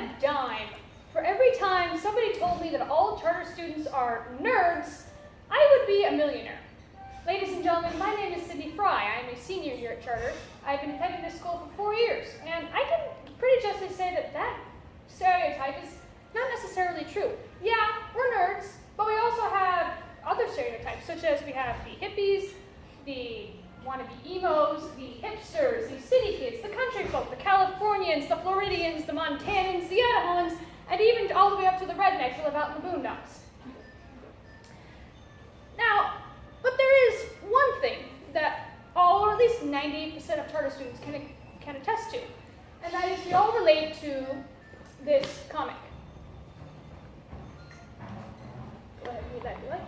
a dime for every time somebody told me that all charter students are nerds, I would be a millionaire. Ladies and gentlemen, my name is Sydney Fry. I am a senior here at Charter. I've been attending this school for 4 years, and I can pretty justly say that that stereotype is not necessarily true. Yeah, we're nerds, but we also have other stereotypes, such as we have the hippies, the wannabe emos, the hipsters, the city kids, the country folk, the Californians, the Floridians, the Montanans, the Idahans, and even all the way up to the rednecks who live out in the boondocks. Now, but there is one thing that all, or at least 98% of charter students can attest to, and that is we all relate to this comic. Go ahead and read that, do it.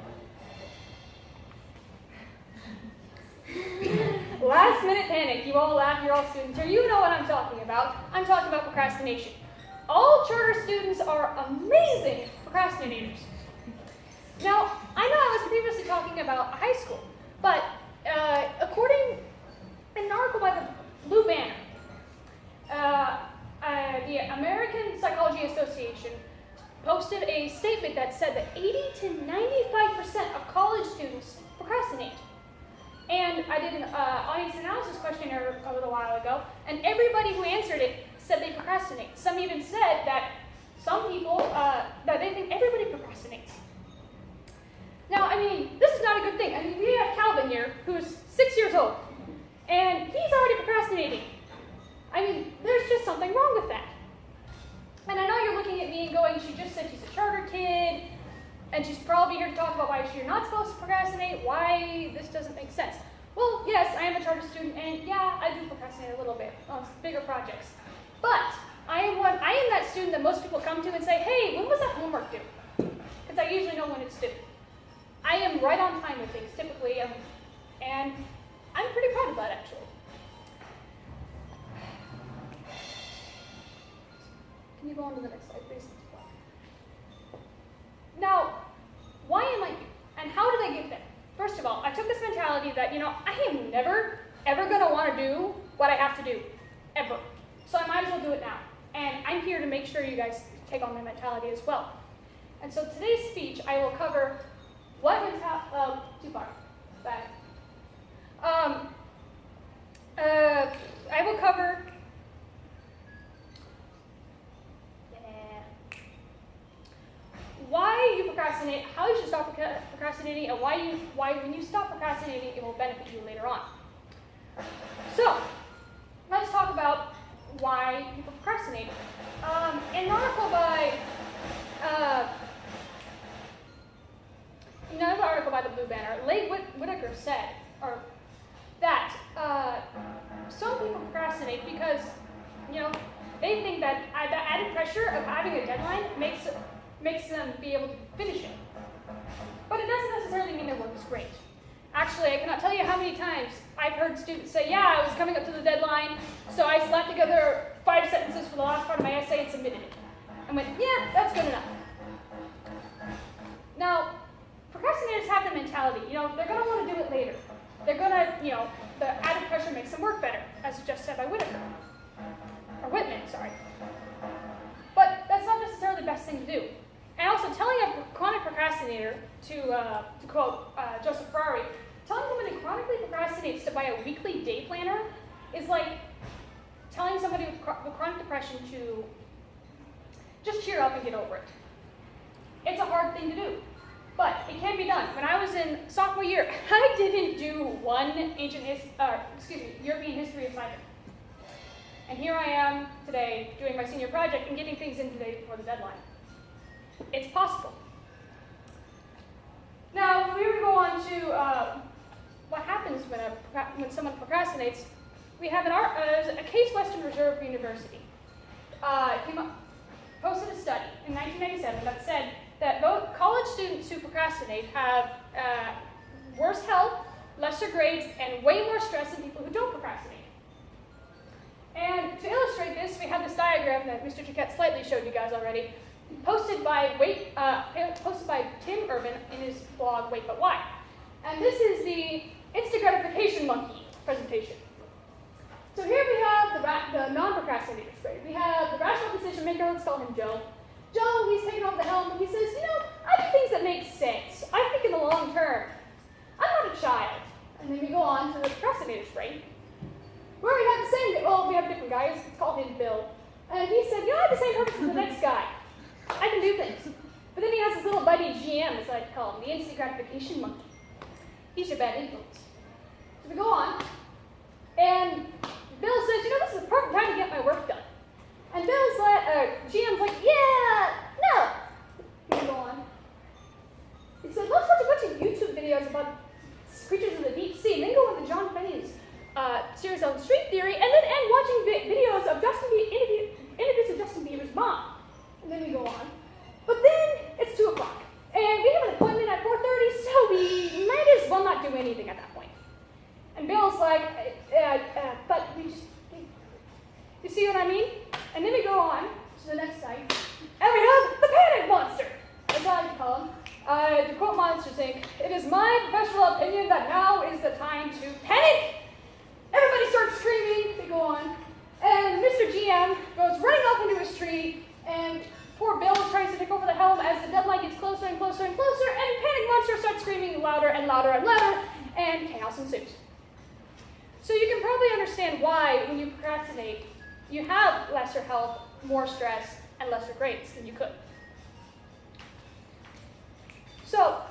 Last minute panic. You all laugh, you're all students here. You know what I'm talking about. I'm talking about procrastination. All charter students are amazing procrastinators. Now, I know I was previously talking about high school, but according to an article by the Blue Banner, the American Psychology Association posted a statement that said that 80 to 95% of college students procrastinate. And I did an audience analysis questionnaire a little while ago, and everybody who answered it said they procrastinate. Some even said that some people, that they think everybody procrastinates. Now, I mean, this is not a good thing. I mean, we have Calvin here, who's 6 years old, and he's already procrastinating. I mean, there's just something wrong with that. And I know you're looking at me and going, she just said she's a charter kid, and she's probably here to talk about why you're not supposed to procrastinate, why this doesn't make sense. Well, yes, I am a charter student, and yeah, I do procrastinate a little bit on bigger projects. But I am that student that most people come to and say, hey, when was that homework due? Because I usually know when it's due. I am right on time with things, typically, and I'm pretty proud of that, actually. Can you go on to the next slide, please? Now, why am I here? And how did I get there? First of all, I took this mentality that, I am never, ever going to want to do what I have to do, ever. So I might as well do it now. And I'm here to make sure you guys take on my mentality as well. And so today's speech, I will cover what mentality, too far, back. I will cover, why you procrastinate, how you should stop procrastinating, and why when you stop procrastinating, it will benefit you later on. So, let's talk about why people procrastinate. In an article by the Blue Banner, Leigh Whitaker said that some people procrastinate because they think that the added pressure of having a deadline makes them be able to finish it. But it doesn't necessarily mean their work is great. Actually, I cannot tell you how many times I've heard students say, yeah, I was coming up to the deadline, so I slapped together 5 sentences for the last part of my essay and submitted it. I went, yeah, that's good enough. Now, procrastinators have the mentality, they're going to want to do it later. They're going to, the added pressure makes them work better, as just said by Whitaker. Or Whitman, sorry. But that's not necessarily the best thing to do. And also, telling a chronic procrastinator, to quote Joseph Ferrari, telling someone who chronically procrastinates to buy a weekly day planner is like telling somebody with chronic depression to just cheer up and get over it. It's a hard thing to do, but it can be done. When I was in sophomore year, I didn't do one European history assignment. And here I am today doing my senior project and getting things in today before the deadline. It's possible. Now, here we go on to what happens when someone procrastinates. We have a Case Western Reserve University posted a study in 1997 that said that both college students who procrastinate have worse health, lesser grades, and way more stress than people who don't procrastinate. And to illustrate this, we have this diagram that Mr. Jaquette slightly showed you guys already, posted by Tim Urban in his blog, Wait But Why. And this is the instant gratification monkey presentation. So here we have the non-procrastinators, right? We have the rational decision drinker, let's call him Joe. Joe, he's taking off the helm and he says, you know, I do things that make sense. I think in the long term. I'm not a child. And then we go on to the procrastinator's brain, where we have the same, well, we have different guys. Let's call him Bill. And he said, you know, I have the same purpose as the next guy. I can do things. But then he has his little buddy GM, as I like to call him, the instant gratification monkey. He's your bad influence. So we go on, and Bill says, you know, this is the perfect time to get my work done. And Bill's like, GM's like, yeah, no. We go on. He said, let's watch a bunch of YouTube videos about creatures of the deep sea, and then go into John Fenney's series on string theory, and then end watching videos of interviews of Justin Bieber's mom. And then we go on. But then it's 2 o'clock, and we have an appointment at 4:30, so we might as well not do anything at that point. And Bill's like, but we just, you see what I mean? And then we go on to the next site, and we have the Panic Monster. That's how I call him. To quote Monsters Inc., it is my professional opinion that now is the time to panic. Everybody starts screaming. They go on. And Mr. GM goes running off into his tree, and poor Bill tries to take over the helm as the deadline gets closer and closer and closer, and Panic Monster starts screaming louder and louder and louder, and chaos ensues. So you can probably understand why, when you procrastinate, you have lesser health, more stress, and lesser grades than you could. So,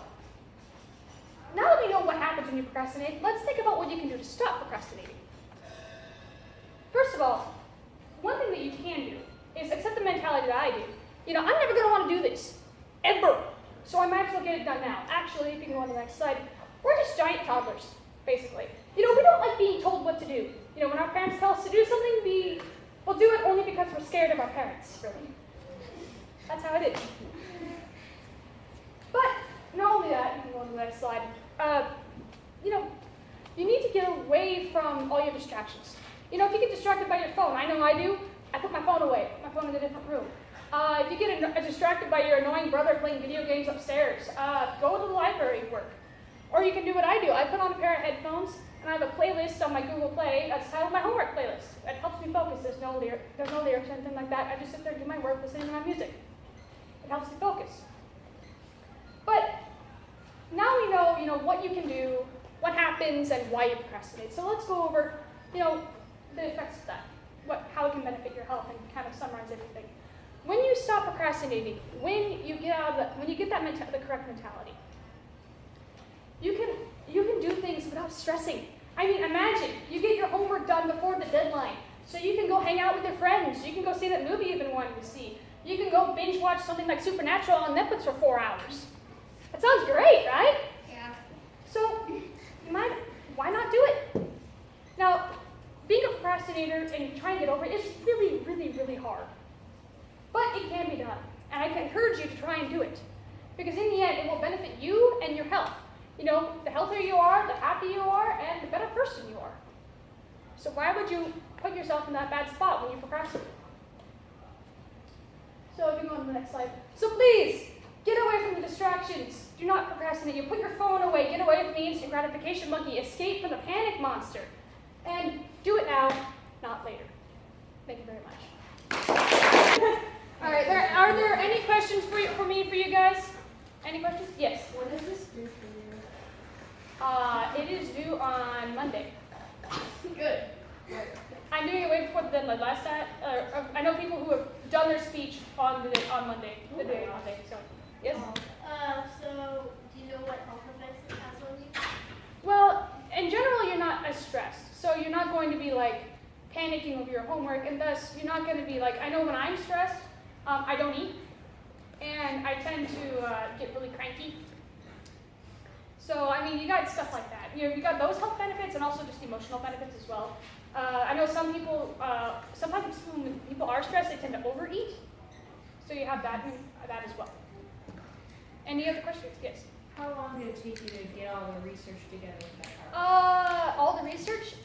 now that we know what happens when you procrastinate, let's think about what you can do to stop procrastinating. First of all, one thing that you can do is accept the mentality that I do. You know, I'm never going to want to do this, ever. So I might as well get it done now. Actually, if you can go on to the next slide, we're just giant toddlers, basically. You know, we don't like being told what to do. You know, when our parents tell us to do something, we'll do it only because we're scared of our parents, really. That's how it is. But not only that, you can go on to the next slide. You know, you need to get away from all your distractions. You know, if you get distracted by your phone, I know I do, I put my phone away, put my phone in a different room. If you get distracted by your annoying brother playing video games upstairs, go to the library and work. Or you can do what I do. I put on a pair of headphones, and I have a playlist on my Google Play that's titled my homework playlist. It helps me focus. There's no lyrics or anything like that. I just sit there and do my work listening to my music. It helps me focus. But now we know, what you can do, what happens, and why you procrastinate. So let's go over, the effects of that, how it can benefit your health, and kind of summarize everything. When you stop procrastinating, when you get the correct mentality, you can do things without stressing. I mean, imagine you get your homework done before the deadline, so you can go hang out with your friends. You can go see that movie you've been wanting to see. You can go binge watch something like Supernatural on Netflix for 4 hours. That sounds great, right? Yeah. So, why not do it? Now, being a procrastinator and trying to get over it is really, really, really hard. But it can be done. And I can encourage you to try and do it. Because in the end, it will benefit you and your health. The healthier you are, the happier you are, and the better person you are. So why would you put yourself in that bad spot when you procrastinate? So if you go on to the next slide. So please, get away from the distractions. Do not procrastinate. You put your phone away. Get away from the instant gratification monkey. Escape from the panic monster. And do it now, not later. Thank you very much. All right, are there any questions for you guys? Any questions? Yes. What is this due for you? It is due on Monday. Good. I'm doing it way before the deadline. Last time, I know people who have done their speech on Monday. The day on Monday. So, yes. So do you know what health effects it has on you? Well, in general, you're not as stressed. So you're not going to be like panicking over your homework, and thus you're not going to be like. I know when I'm stressed, I don't eat, and I tend to get really cranky. So, I mean, you got stuff like that. You got those health benefits and also just emotional benefits as well. I know some people, sometimes when people are stressed, they tend to overeat. So you have that as well. Any other questions? Yes? How long did it take you to get all the research together with that? All the research?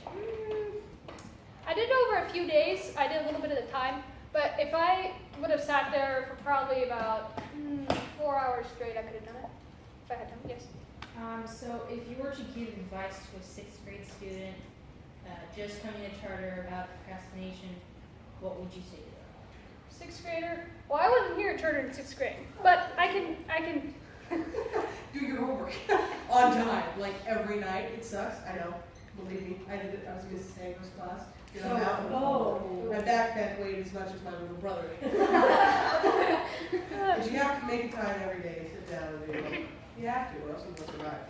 I did it over a few days. I did a little bit at a time. But if I would have sat there for probably about 4 hours straight, I could have done it. If I had time, yes. So if you were to give advice to a 6th grade student just coming to charter about procrastination, what would you say to them? Sixth grader. Well, I wasn't here at Turner in sixth grade, but I can. Do your homework on time, like every night. It sucks, I know. Believe me, I did it. I was in Miss Sanger's class. You know, my backpack weighed as much as my little brother. But you have to make time every day to sit down and do it. You have to, or else you won't survive.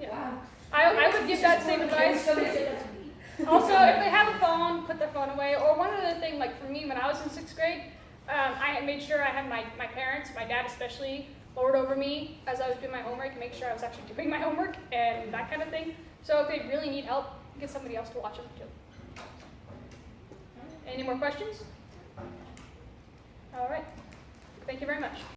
Yeah. Wow. I would give that same advice. Somebody said that to me. Also, if they have a phone, put their phone away. Or one other thing, like for me, when I was in sixth grade, I made sure I had my parents, my dad especially, lord over me as I was doing my homework and make sure I was actually doing my homework and that kind of thing. So if they really need help, get somebody else to watch them too. Any more questions? All right. Thank you very much.